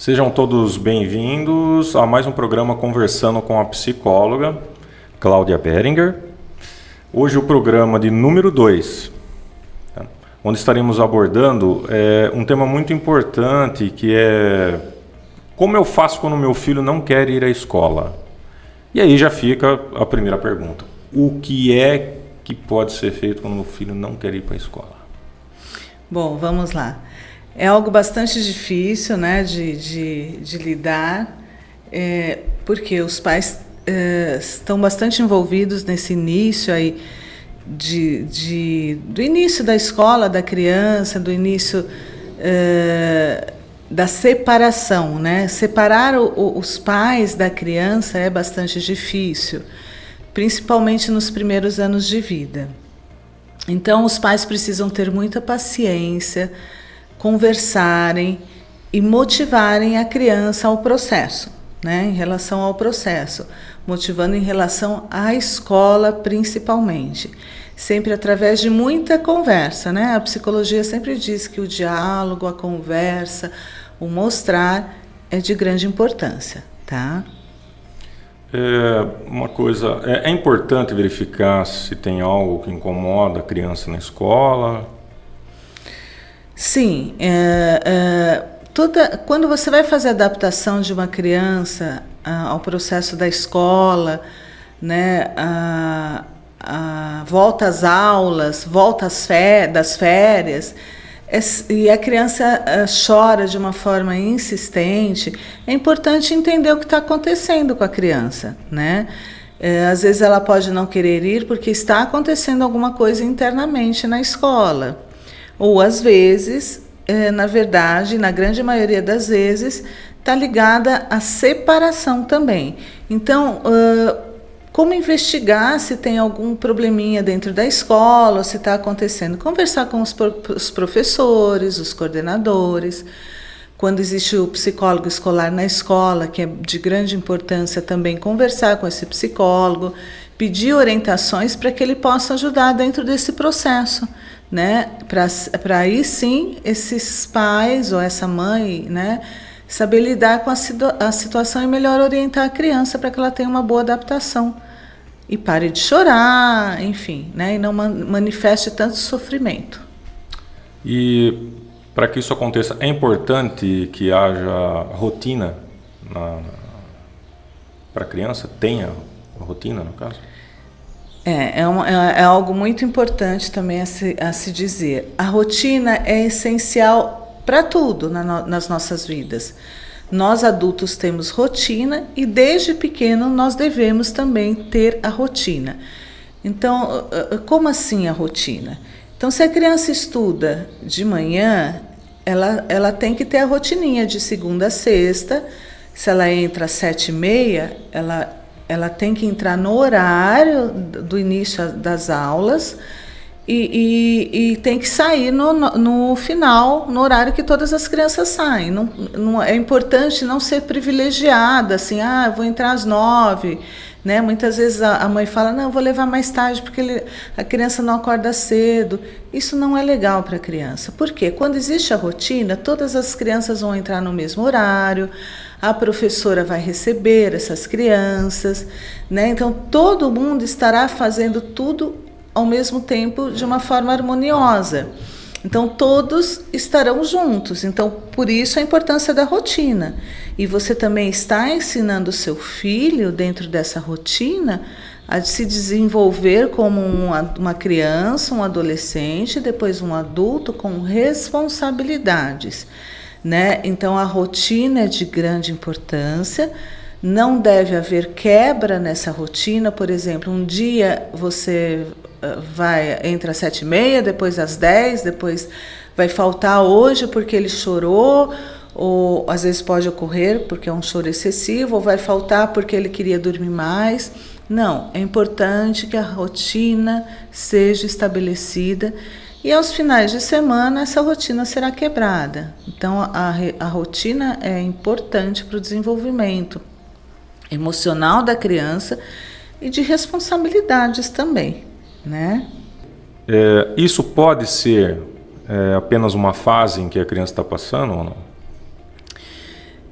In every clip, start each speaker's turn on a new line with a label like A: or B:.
A: Sejam todos bem-vindos a mais um programa Conversando com a Psicóloga, Cláudia Beringer. Hoje o programa de número 2, onde estaremos abordando um tema muito importante, que é como eu faço quando meu filho não quer ir à escola? E aí já fica a primeira pergunta. O que é que pode ser feito quando meu filho não quer ir para a escola?
B: Bom, vamos lá. É algo bastante difícil, né, de lidar, porque os pais estão bastante envolvidos nesse início aí do início da escola da criança, do início da separação, né? Separar os pais da criança é bastante difícil, principalmente nos primeiros anos de vida. Então, os pais precisam ter muita paciência, conversarem e motivarem a criança ao processo, né? Em relação ao processo, motivando em relação à escola principalmente, sempre através de muita conversa, né? A psicologia sempre diz que o diálogo, a conversa, o mostrar é de grande importância, tá?
A: Uma coisa, é importante verificar se tem algo que incomoda a criança na escola?
B: Sim, quando você vai fazer a adaptação de uma criança ao processo da escola, né, a volta às aulas, volta das férias, e a criança chora de uma forma insistente, é importante entender o que está acontecendo com a criança, né? Às vezes ela pode não querer ir porque está acontecendo alguma coisa internamente na escola. Ou, às vezes, na verdade, na grande maioria das vezes, está ligada à separação também. Então, como investigar se tem algum probleminha dentro da escola, se está acontecendo? Conversar com os professores, os coordenadores. Quando existe o psicólogo escolar na escola, que é de grande importância também, conversar com esse psicólogo, pedir orientações para que ele possa ajudar dentro desse processo, né? Para aí sim esses pais ou essa mãe, né, saber lidar com a situação e melhor orientar a criança para que ela tenha uma boa adaptação e pare de chorar, enfim, né, e não manifeste tanto sofrimento.
A: E para que isso aconteça, é importante que haja rotina para a criança, tenha rotina no caso?
B: É algo muito importante também a se dizer. A rotina é essencial para tudo nas nossas vidas. Nós adultos temos rotina e desde pequeno nós devemos também ter a rotina. Então, como assim a rotina? Então, se a criança estuda de manhã, ela tem que ter a rotininha de segunda a sexta. Se ela entra às 7h30, ela tem que entrar no horário do início das aulas e tem que sair no final, no horário que todas as crianças saem. Não, é importante não ser privilegiada, assim, vou entrar às 9h, né? Muitas vezes a mãe fala, não, eu vou levar mais tarde porque a criança não acorda cedo. Isso não é legal para a criança. Por quê? Quando existe a rotina, todas as crianças vão entrar no mesmo horário, a professora vai receber essas crianças, né? Então, todo mundo estará fazendo tudo ao mesmo tempo de uma forma harmoniosa. Então, todos estarão juntos. Então, por isso a importância da rotina. E você também está ensinando o seu filho, dentro dessa rotina, a se desenvolver como uma criança, um adolescente, depois um adulto com responsabilidades, né? Então, a rotina é de grande importância. Não deve haver quebra nessa rotina. Por exemplo, um dia você entra às 7h30, depois às 10h, depois vai faltar hoje porque ele chorou, ou às vezes pode ocorrer porque é um choro excessivo, ou vai faltar porque ele queria dormir mais. Não, é importante que a rotina seja estabelecida. E aos finais de semana, essa rotina será quebrada. Então, a rotina é importante para o desenvolvimento emocional da criança e de responsabilidades também, né?
A: Isso pode ser apenas uma fase em que a criança está passando ou não?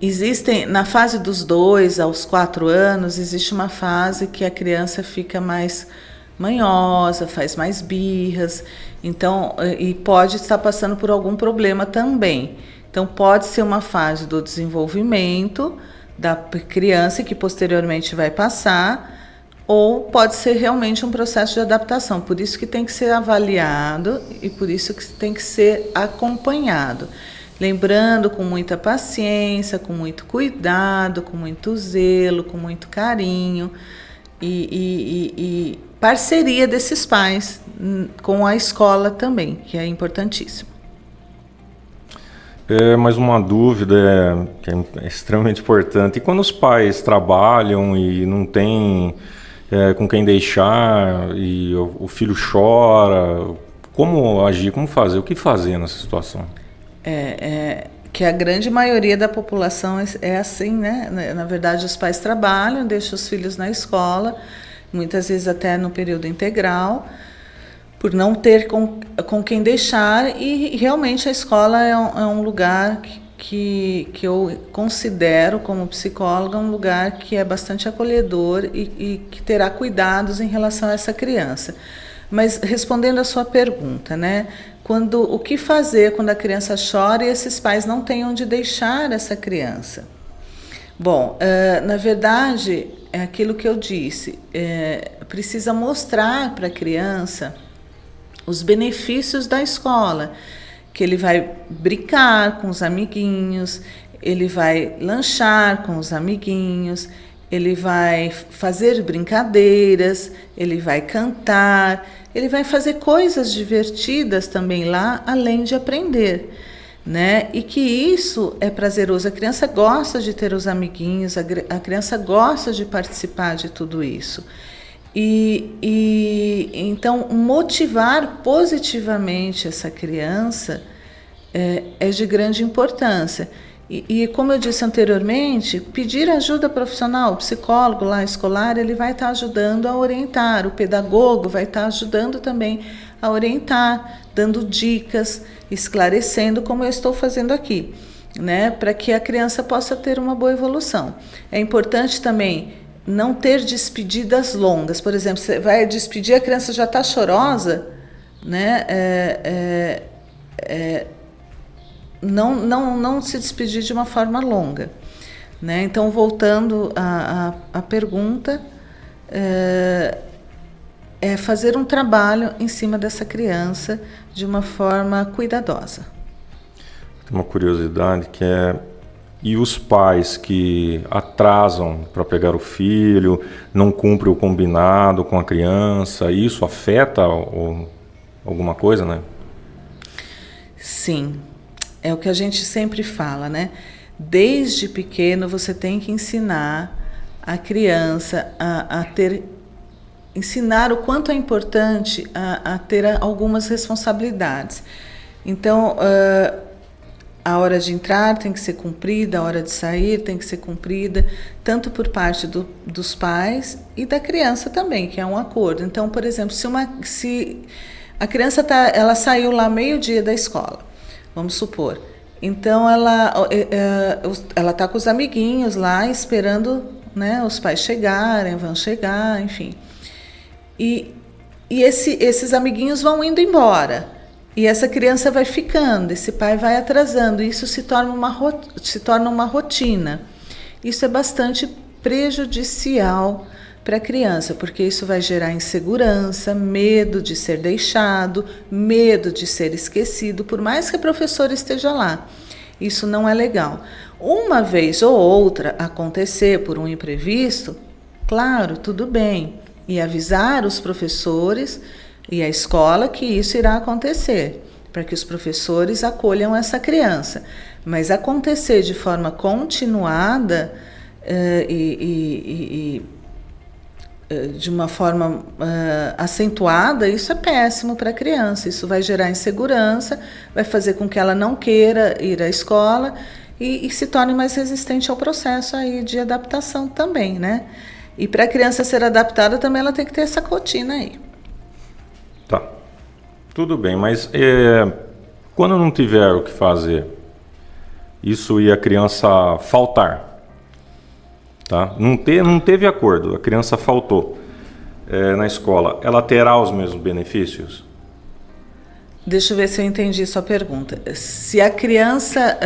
B: Existem, na fase dos 2 aos 4 anos, existe uma fase que a criança fica mais manhosa, faz mais birras, então, e pode estar passando por algum problema também. Então, pode ser uma fase do desenvolvimento da criança que posteriormente vai passar, ou pode ser realmente um processo de adaptação. Por isso que tem que ser avaliado e por isso que tem que ser acompanhado. Lembrando com muita paciência, com muito cuidado, com muito zelo, com muito carinho e parceria desses pais com a escola também, que é importantíssimo.
A: Mais uma dúvida que é extremamente importante. E quando os pais trabalham e não tem com quem deixar e o filho chora, como agir, como fazer, o que fazer nessa situação?
B: Que a grande maioria da população é assim, né? Na verdade, os pais trabalham, deixam os filhos na escola, muitas vezes até no período integral, por não ter com quem deixar, e realmente a escola é um lugar que eu considero, como psicóloga, um lugar que é bastante acolhedor e que terá cuidados em relação a essa criança. Mas respondendo a sua pergunta, né? O que fazer quando a criança chora e esses pais não têm onde deixar essa criança? Bom, na verdade, é aquilo que eu disse, precisa mostrar para a criança os benefícios da escola, que ele vai brincar com os amiguinhos, ele vai lanchar com os amiguinhos, ele vai fazer brincadeiras, ele vai cantar, ele vai fazer coisas divertidas também lá, além de aprender, né? E que isso é prazeroso. A criança gosta de ter os amiguinhos, a criança gosta de participar de tudo isso. Então, motivar positivamente essa criança é de grande importância. E como eu disse anteriormente, pedir ajuda profissional, o psicólogo lá escolar, ele vai estar ajudando a orientar, o pedagogo vai estar ajudando também a orientar, dando dicas, esclarecendo, como eu estou fazendo aqui, né, para que a criança possa ter uma boa evolução. É importante também não ter despedidas longas. Por exemplo, você vai despedir, a criança já está chorosa, né? Não se despedir de uma forma longa, né? Então, voltando à pergunta, é fazer um trabalho em cima dessa criança de uma forma cuidadosa.
A: Tem uma curiosidade que e os pais que atrasam para pegar o filho, não cumprem o combinado com a criança, isso afeta alguma coisa, né?
B: Sim. É o que a gente sempre fala, né? Desde pequeno você tem que ensinar a criança ensinar o quanto é importante a ter algumas responsabilidades. Então, a hora de entrar tem que ser cumprida, a hora de sair tem que ser cumprida, tanto por parte dos pais e da criança também, que é um acordo. Então, por exemplo, se a criança ela saiu lá meio-dia da escola, vamos supor. Então, ela está com os amiguinhos lá, esperando, né, os pais chegarem, vão chegar, enfim. E esses amiguinhos vão indo embora. E essa criança vai ficando, esse pai vai atrasando. E isso se torna uma rotina. Isso é bastante prejudicial para a criança, porque isso vai gerar insegurança, medo de ser deixado, medo de ser esquecido, por mais que a professora esteja lá. Isso não é legal. Uma vez ou outra acontecer por um imprevisto, claro, tudo bem. E avisar os professores e a escola que isso irá acontecer, para que os professores acolham essa criança. Mas acontecer de forma continuada de uma forma acentuada, isso é péssimo para a criança. Isso vai gerar insegurança, vai fazer com que ela não queira ir à escola e se torne mais resistente ao processo aí de adaptação também, né? E para a criança ser adaptada também ela tem que ter essa rotina aí.
A: Tá, tudo bem, mas quando não tiver o que fazer, isso e a criança faltar, tá? Não teve acordo, a criança faltou na escola, ela terá os mesmos benefícios?
B: Deixa eu ver se eu entendi sua pergunta. Se a criança,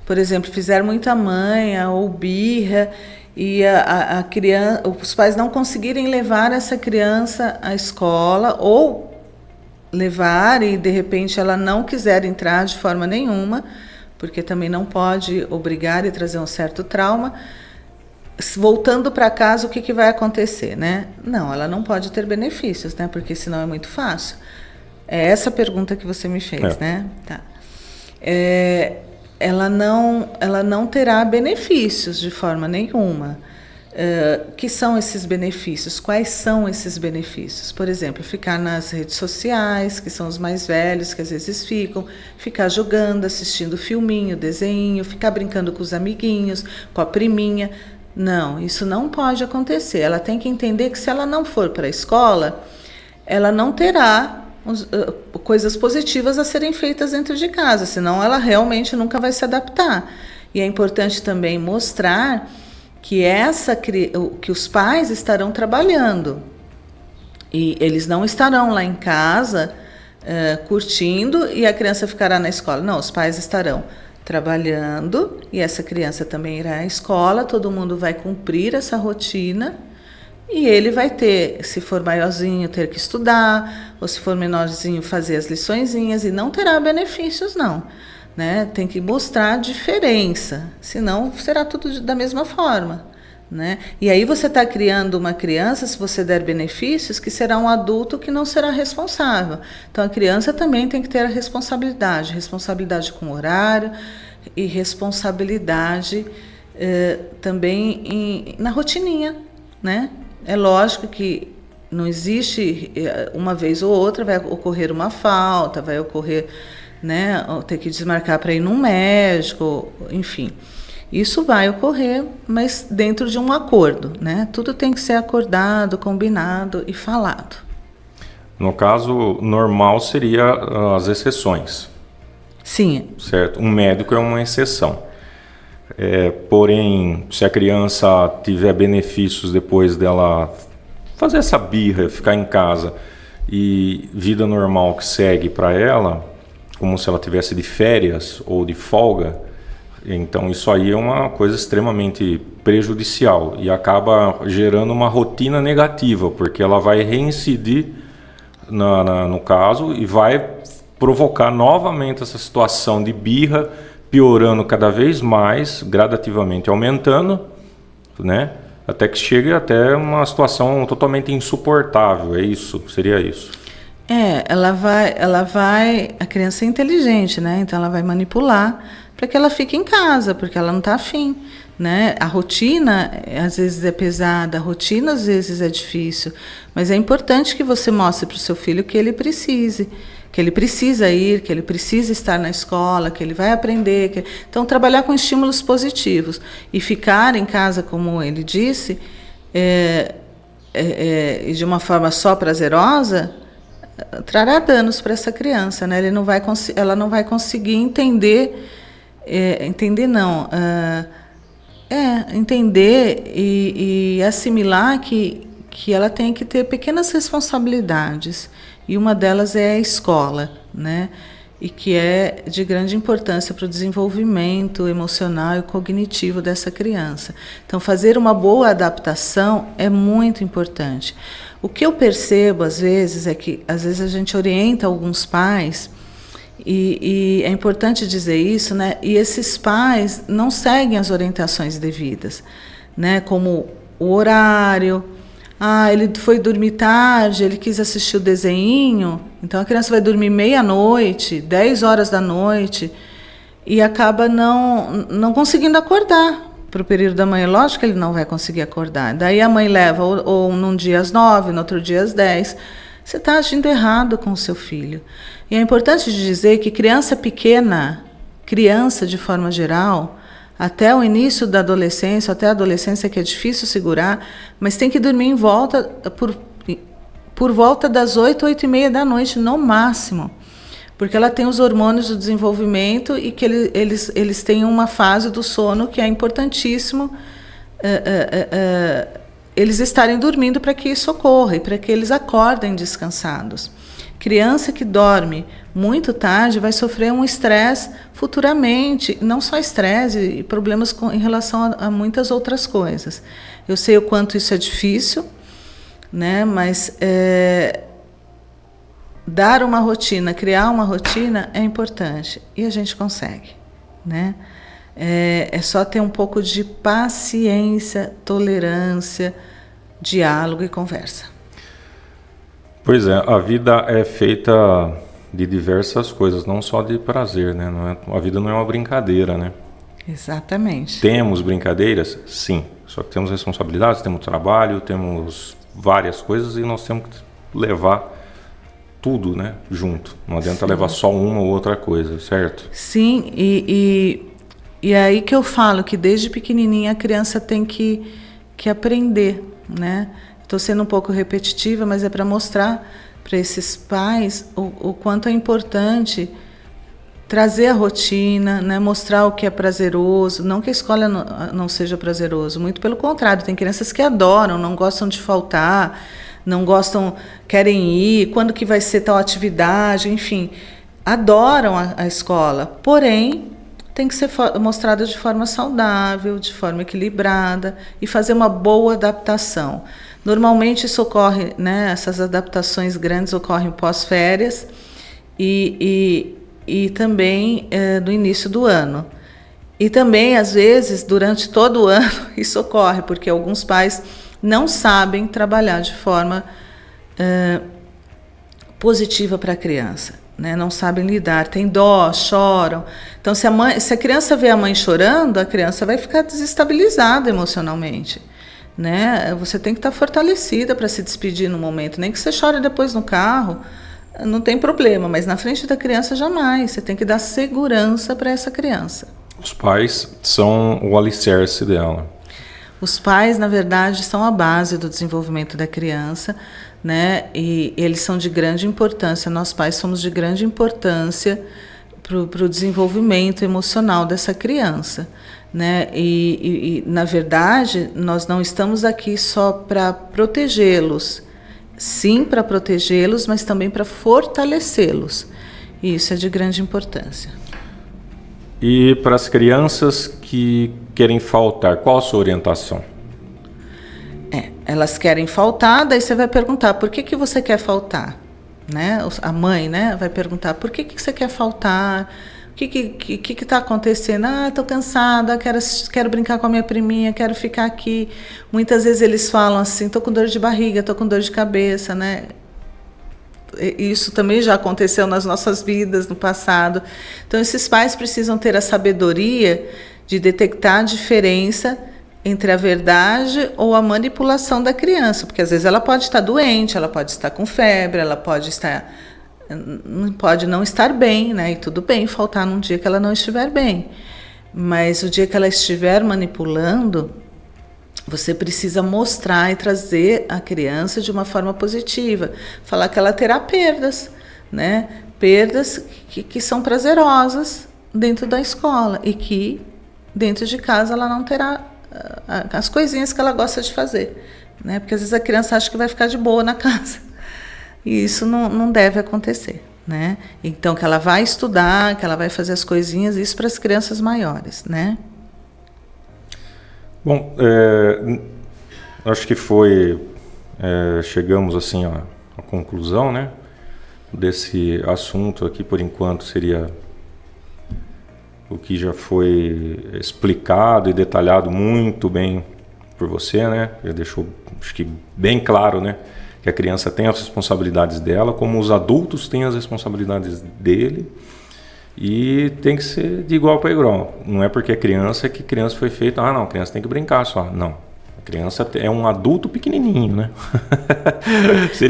B: por exemplo, fizer muita manha ou birra e a criança, os pais não conseguirem levar essa criança à escola ou levar e de repente ela não quiser entrar de forma nenhuma, porque também não pode obrigar e trazer um certo trauma, voltando para casa, o que vai acontecer, né? Não, ela não pode ter benefícios, né? Porque senão é muito fácil. É essa a pergunta que você me fez, né? Tá. Ela não terá benefícios de forma nenhuma. Que são esses benefícios? Quais são esses benefícios? Por exemplo, ficar nas redes sociais, que são os mais velhos, que às vezes ficar jogando, assistindo filminho, desenho, ficar brincando com os amiguinhos, com a priminha. Não, isso não pode acontecer. Ela tem que entender que se ela não for para a escola, ela não terá coisas positivas a serem feitas dentro de casa, senão ela realmente nunca vai se adaptar. E é importante também mostrar que os pais estarão trabalhando e eles não estarão lá em casa curtindo e a criança ficará na escola. Não, os pais estarão trabalhando e essa criança também irá à escola, todo mundo vai cumprir essa rotina e ele vai ter, se for maiorzinho, ter que estudar, ou se for menorzinho, fazer as liçõezinhas e não terá benefícios, não. Né? Tem que mostrar a diferença, senão será tudo da mesma forma. Né? E aí você está criando uma criança, se você der benefícios, que será um adulto que não será responsável. Então a criança também tem que ter a responsabilidade com o horário e responsabilidade também na rotininha. Né? É lógico que não existe uma vez ou outra, vai ocorrer uma falta, vai ocorrer, né, ter que desmarcar para ir num médico, enfim. Isso vai ocorrer, mas dentro de um acordo, né? Tudo tem que ser acordado, combinado e falado.
A: No caso, normal seria as exceções.
B: Sim.
A: Certo? Um médico é uma exceção. Porém, se a criança tiver benefícios depois dela fazer essa birra, ficar em casa e vida normal que segue para ela, como se ela tivesse de férias ou de folga, então isso aí é uma coisa extremamente prejudicial e acaba gerando uma rotina negativa, porque ela vai reincidir no caso e vai provocar novamente essa situação de birra, piorando cada vez mais, gradativamente aumentando, né? Até que chegue até uma situação totalmente insuportável. Seria isso.
B: A criança é inteligente, né? Então ela vai manipular para que ela fique em casa, porque ela não está afim, né? A rotina às vezes é pesada, a rotina às vezes é difícil, mas é importante que você mostre para o seu filho que ele precisa ir, que ele precisa estar na escola, que ele vai aprender. Então, trabalhar com estímulos positivos e ficar em casa, como ele disse, de uma forma só prazerosa, trará danos para essa criança, né? Ela não vai conseguir entender e assimilar que ela tem que ter pequenas responsabilidades. E uma delas é a escola, né? E que é de grande importância para o desenvolvimento emocional e cognitivo dessa criança. Então, fazer uma boa adaptação é muito importante. O que eu percebo, às vezes, é que às vezes a gente orienta alguns pais, e é importante dizer isso, né? E esses pais não seguem as orientações devidas, né? Como o horário. Ele foi dormir tarde, ele quis assistir o desenho, então a criança vai dormir meia-noite, 10 horas da noite, e acaba não conseguindo acordar para o período da manhã. Lógico que ele não vai conseguir acordar. Daí a mãe leva ou num dia às 9, no outro dia às 10. Você está agindo errado com o seu filho. E é importante dizer que criança pequena, criança de forma geral, até o início da adolescência, até a adolescência que é difícil segurar, mas tem que dormir por volta das 8, 8:30 da noite, no máximo. Porque ela tem os hormônios do desenvolvimento e que eles têm uma fase do sono que é importantíssimo eles estarem dormindo para que isso ocorra e para que eles acordem descansados. Criança que dorme muito tarde vai sofrer um estresse futuramente, não só estresse, e problemas em relação a muitas outras coisas. Eu sei o quanto isso é difícil, né? Mas dar uma rotina, criar uma rotina é importante e a gente consegue, né? É só ter um pouco de paciência, tolerância, diálogo e conversa.
A: Pois é, a vida é feita de diversas coisas, não só de prazer, né? A vida não é uma brincadeira, né?
B: Exatamente.
A: Temos brincadeiras? Sim. Só que temos responsabilidades, temos trabalho, temos várias coisas e nós temos que levar tudo, né, junto. Não adianta levar só uma ou outra coisa, certo?
B: Sim, e aí que eu falo que desde pequenininha a criança tem que aprender, né? Estou sendo um pouco repetitiva, mas é para mostrar para esses pais o quanto é importante trazer a rotina, né? Mostrar o que é prazeroso. Não que a escola não seja prazeroso, muito pelo contrário. Tem crianças que adoram, não gostam de faltar, não gostam, querem ir, quando que vai ser tal atividade, enfim, adoram a escola. Porém, tem que ser mostrada de forma saudável, de forma equilibrada e fazer uma boa adaptação. Normalmente isso ocorre, né, essas adaptações grandes ocorrem pós-férias e também no início do ano. E também, às vezes, durante todo o ano, isso ocorre, porque alguns pais não sabem trabalhar de forma positiva para a criança, né? Não sabem lidar, tem dó, choram. Então, se a criança vê a mãe chorando, a criança vai ficar desestabilizada emocionalmente, né? Você tem que estar fortalecida para se despedir no momento, nem que você chore depois no carro, não tem problema, mas na frente da criança jamais. Você tem que dar segurança para essa criança.
A: Os pais são o alicerce dela.
B: Os pais, na verdade, são a base do desenvolvimento da criança, né? E eles são de grande importância. Nós pais somos de grande importância para o desenvolvimento emocional dessa criança, né? E, na verdade, nós não estamos aqui só para protegê-los. Sim, para protegê-los, mas também para fortalecê-los. E isso é de grande importância.
A: E para as crianças que querem faltar, qual a sua orientação?
B: Elas querem faltar, daí você vai perguntar, por que você quer faltar? Né? A mãe, né, vai perguntar, por que você quer faltar? O que está acontecendo? Estou cansada, quero brincar com a minha priminha, quero ficar aqui. Muitas vezes eles falam assim, estou com dor de barriga, estou com dor de cabeça, né? Isso também já aconteceu nas nossas vidas no passado. Então, esses pais precisam ter a sabedoria de detectar a diferença entre a verdade ou a manipulação da criança, porque às vezes ela pode estar doente, ela pode estar com febre, ela pode não estar bem, né? E tudo bem faltar num dia que ela não estiver bem. Mas o dia que ela estiver manipulando, você precisa mostrar e trazer a criança de uma forma positiva. Falar que ela terá perdas, né? Perdas que são prazerosas dentro da escola e que dentro de casa ela não terá as coisinhas que ela gosta de fazer, né? Porque às vezes a criança acha que vai ficar de boa na casa. E isso não deve acontecer, né? Então, que ela vai estudar, que ela vai fazer as coisinhas, isso para as crianças maiores, né?
A: Bom, acho que chegamos assim à conclusão, né? Desse assunto aqui, por enquanto, seria o que já foi explicado e detalhado muito bem por você, né? Já deixou, acho que bem claro, né? Que a criança tem as responsabilidades dela, como os adultos têm as responsabilidades dele, e tem que ser de igual para igual. Não é porque é criança que criança foi feita, não, a criança tem que brincar só. Não, a criança é um adulto pequenininho, né?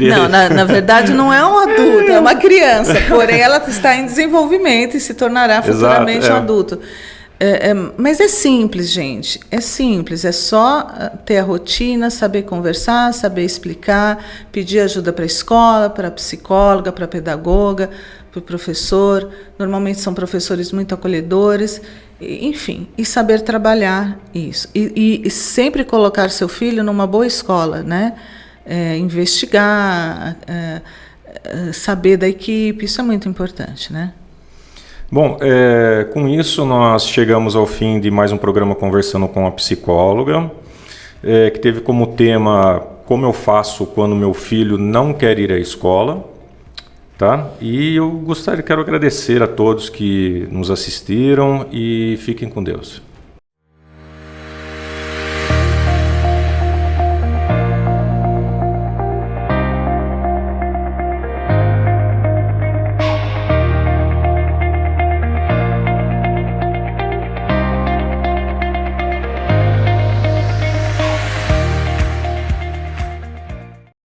B: Não, na verdade não é um adulto, é uma criança, porém ela está em desenvolvimento e se tornará futuramente um adulto. Mas é simples, gente. É simples. É só ter a rotina, saber conversar, saber explicar, pedir ajuda para a escola, para a psicóloga, para a pedagoga, para o professor. Normalmente são professores muito acolhedores. Enfim, e saber trabalhar isso. E sempre colocar seu filho numa boa escola, né? Investigar, saber da equipe. Isso é muito importante, né?
A: Bom, com isso nós chegamos ao fim de mais um programa Conversando com a Psicóloga, que teve como tema como eu faço quando meu filho não quer ir à escola, tá? E eu quero agradecer a todos que nos assistiram e fiquem com Deus.